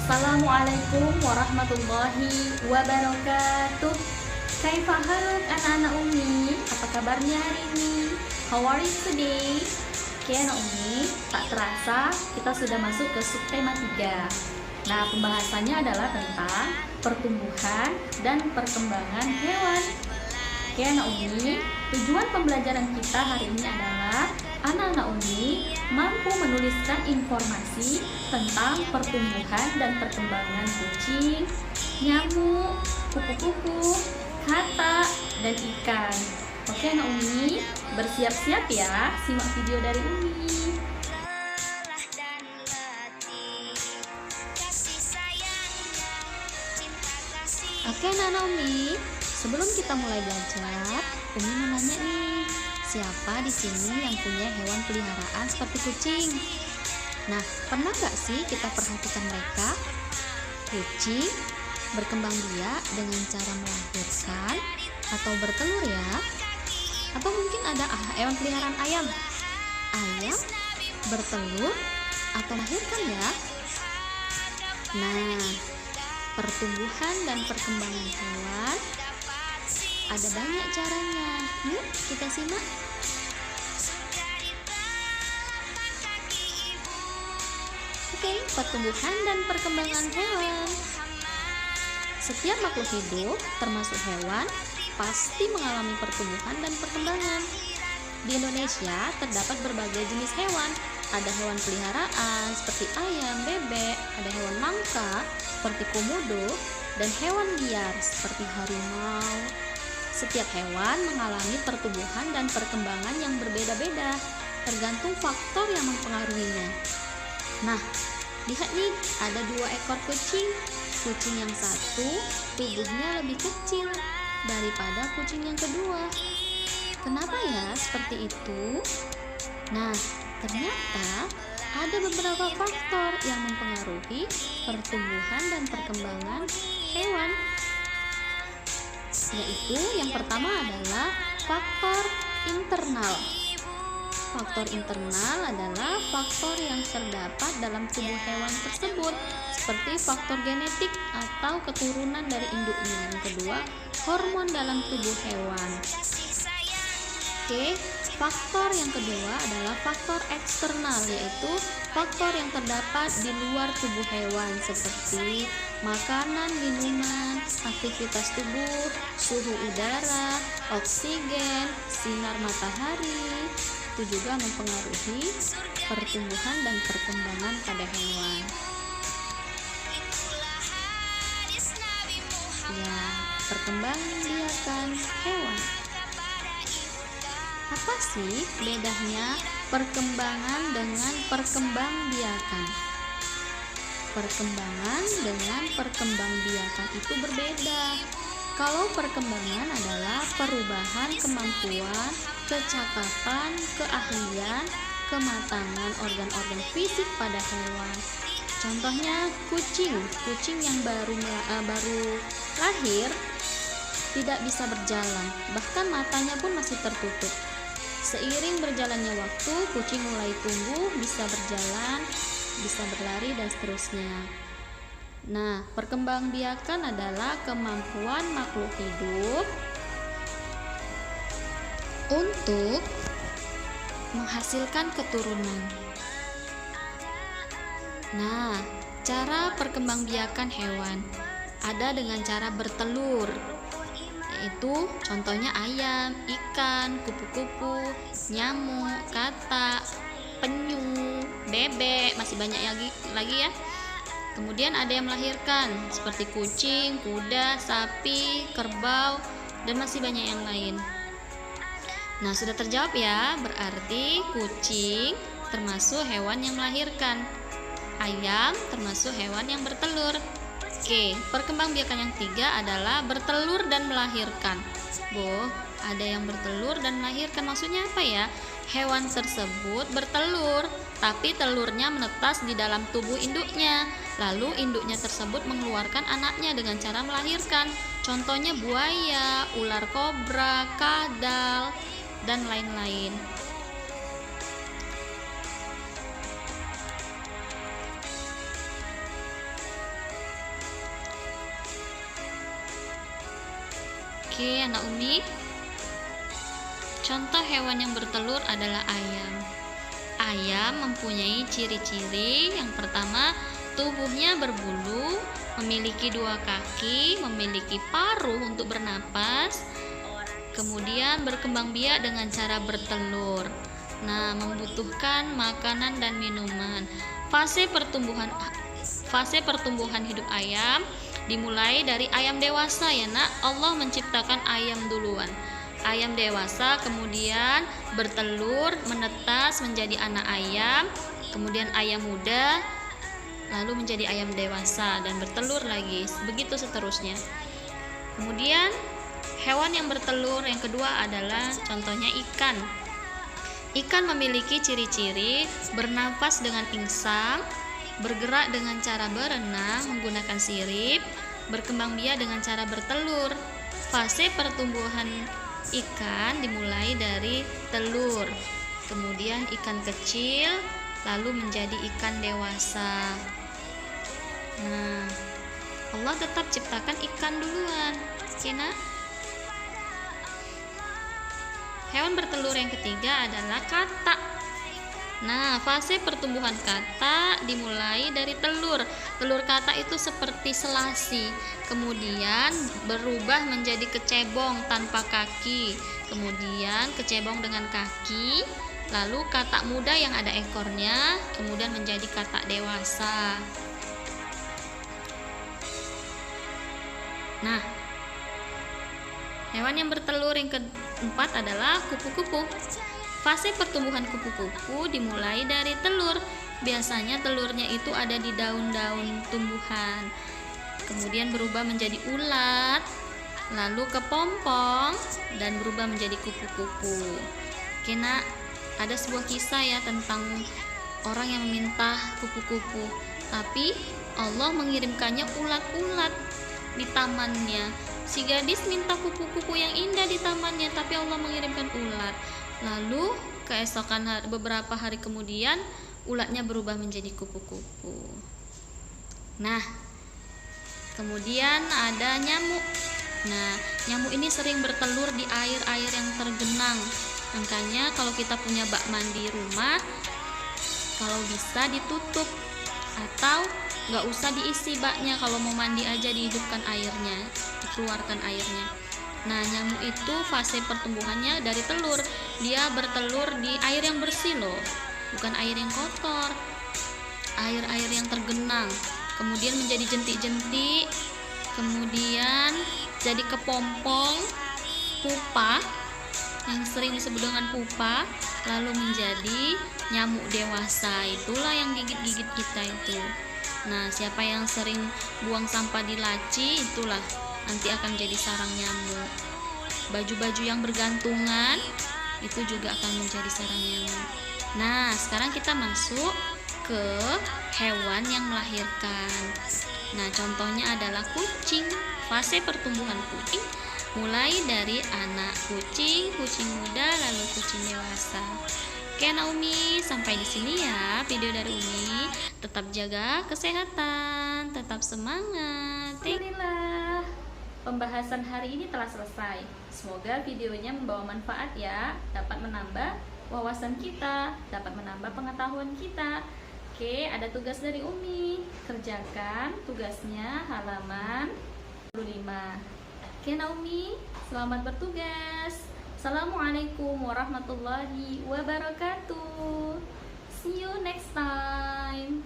Assalamualaikum warahmatullahi wabarakatuh. Kaifa haluk anak-anak Umi? Apa kabarnya hari ini? How are you today? Oke anak Umi, tak terasa kita sudah masuk ke subtema 3. Nah, pembahasannya adalah tentang pertumbuhan dan perkembangan hewan. Oke anak Umi, tujuan pembelajaran kita hari ini adalah anak-anak Umi mampu menuliskan informasi tentang pertumbuhan dan perkembangan kucing, nyamuk, kupu-kupu, kata, dan ikan. Oke anak Umi, bersiap-siap ya, simak video dari Umi. Oke anak-anak Umi, sebelum kita mulai belajar, Umi mau nanya nih, siapa di sini yang punya hewan peliharaan seperti kucing? Nah, pernah nggak sih kita perhatikan mereka? Kucing berkembang biak dengan cara melahirkan atau bertelur ya? Atau mungkin ada hewan peliharaan ayam? Ayam bertelur atau melahirkan ya? Nah, pertumbuhan dan perkembangan hewan ada banyak caranya. Yuk kita simak. Oke, pertumbuhan dan perkembangan hewan. Setiap makhluk hidup, termasuk hewan, pasti mengalami pertumbuhan dan perkembangan. Di Indonesia terdapat berbagai jenis hewan. Ada hewan peliharaan seperti ayam, bebek, ada hewan langka seperti komodo, dan hewan liar seperti harimau. Setiap hewan mengalami pertumbuhan dan perkembangan yang berbeda-beda, tergantung faktor yang mempengaruhinya. Nah, lihat nih, ada 2 ekor kucing. Kucing yang satu tubuhnya lebih kecil daripada kucing yang kedua. Kenapa ya seperti itu? Nah, ternyata ada beberapa faktor yang mempengaruhi pertumbuhan dan perkembangan hewan. Yaitu yang pertama adalah faktor internal. Faktor internal adalah faktor yang terdapat dalam tubuh hewan tersebut, seperti faktor genetik atau keturunan dari induknya. Yang kedua, hormon dalam tubuh hewan. Oke, faktor yang kedua adalah faktor eksternal, yaitu faktor yang terdapat di luar tubuh hewan seperti makanan, minuman, aktivitas tubuh, suhu udara, oksigen, sinar matahari. Itu juga mempengaruhi pertumbuhan dan perkembangan pada hewan. Ya, perkembangbiakan hewan. Apa sih bedanya perkembangan dengan perkembangbiakan? Perkembangan dengan perkembangbiakan itu berbeda. Kalau perkembangan adalah perubahan kemampuan, kecakapan, keahlian, kematangan organ-organ fisik pada hewan. Contohnya kucing yang baru lahir tidak bisa berjalan, bahkan matanya pun masih tertutup. Seiring berjalannya waktu, kucing mulai tumbuh, bisa berjalan, bisa berlari, dan seterusnya. Nah, perkembangbiakan adalah kemampuan makhluk hidup untuk menghasilkan keturunan. Nah, cara perkembangbiakan hewan ada dengan cara bertelur, yaitu contohnya ayam, ikan, kupu-kupu, nyamuk, kata, penyu, bebek, masih banyak lagi ya. Kemudian ada yang melahirkan seperti kucing, kuda, sapi, kerbau, dan masih banyak yang lain. Nah, sudah terjawab ya, berarti kucing termasuk hewan yang melahirkan. Ayam termasuk hewan yang bertelur. Oke, perkembangbiakan yang 3 adalah bertelur dan melahirkan. Ada yang bertelur dan melahirkan, maksudnya apa ya? Hewan tersebut bertelur, tapi telurnya menetas di dalam tubuh induknya. Lalu induknya tersebut mengeluarkan anaknya dengan cara melahirkan. Contohnya buaya, ular kobra, kadal, dan lain-lain. Oke, anak Umi. Contoh hewan yang bertelur adalah ayam. Ayam mempunyai ciri-ciri. Yang pertama, tubuhnya berbulu, memiliki 2 kaki, memiliki paruh untuk bernapas, kemudian berkembang biak dengan cara bertelur. Nah, membutuhkan makanan dan minuman. Fase pertumbuhan hidup ayam dimulai dari ayam dewasa ya nak. Allah menciptakan ayam duluan. Ayam dewasa kemudian bertelur, menetas menjadi anak ayam, kemudian ayam muda, lalu menjadi ayam dewasa dan bertelur lagi, begitu seterusnya. Kemudian hewan yang bertelur yang kedua adalah contohnya ikan. Ikan memiliki ciri-ciri bernafas dengan pingsan, bergerak dengan cara berenang menggunakan sirip, berkembang biak dengan cara bertelur. Fase pertumbuhan ikan dimulai dari telur, kemudian ikan kecil, lalu menjadi ikan dewasa. Nah, Allah tetap ciptakan ikan duluan. Oke, nak? Hewan bertelur yang ketiga adalah katak. Nah, fase pertumbuhan katak dimulai dari telur. Telur katak itu seperti selasi, kemudian berubah menjadi kecebong tanpa kaki, kemudian kecebong dengan kaki, lalu katak muda yang ada ekornya, kemudian menjadi katak dewasa. Nah, hewan yang bertelur yang keempat adalah kupu-kupu. Fase pertumbuhan kupu-kupu dimulai dari telur. Biasanya telurnya itu ada di daun-daun tumbuhan. Kemudian berubah menjadi ulat, lalu kepompong, dan berubah menjadi kupu-kupu. Oke, nak, ada sebuah kisah ya tentang orang yang meminta kupu-kupu, tapi Allah mengirimkannya ulat-ulat di tamannya. Si gadis minta kupu-kupu yang indah di tamannya, tapi Allah mengirimkan ulat. Lalu keesokan beberapa hari kemudian ulatnya berubah menjadi kupu-kupu. Nah, kemudian ada nyamuk. Nah, nyamuk ini sering bertelur di air-air yang tergenang. Makanya kalau kita punya bak mandi rumah, kalau bisa ditutup atau nggak usah diisi baknya. Kalau mau mandi aja dihidupkan airnya, dikeluarkan airnya. Nah, nyamuk itu fase pertumbuhannya dari telur. Dia bertelur di air yang bersih loh, bukan air yang kotor, air-air yang tergenang. Kemudian menjadi jentik-jentik, kemudian jadi kepompong, pupa yang sering disebut dengan pupa, lalu menjadi nyamuk dewasa. Itulah yang gigit-gigit kita itu. Nah, siapa yang sering buang sampah di laci, itulah nanti akan jadi sarang nyamuk. Baju-baju yang bergantungan itu juga akan menjadi sarang nyamuk. Nah, sekarang kita masuk ke hewan yang melahirkan. Nah, contohnya adalah kucing. Fase pertumbuhan kucing mulai dari anak kucing, kucing muda, lalu kucing dewasa. Oke, Naomi, sampai di sini ya video dari Umi. Tetap jaga kesehatan, tetap semangat. Alhamdulillah, pembahasan hari ini telah selesai. Semoga videonya membawa manfaat ya, dapat menambah wawasan kita, dapat menambah pengetahuan kita. Oke, ada tugas dari Umi. Kerjakan tugasnya halaman 25. Oke, Naomi, selamat bertugas. Assalamualaikum warahmatullahi wabarakatuh. See you next time.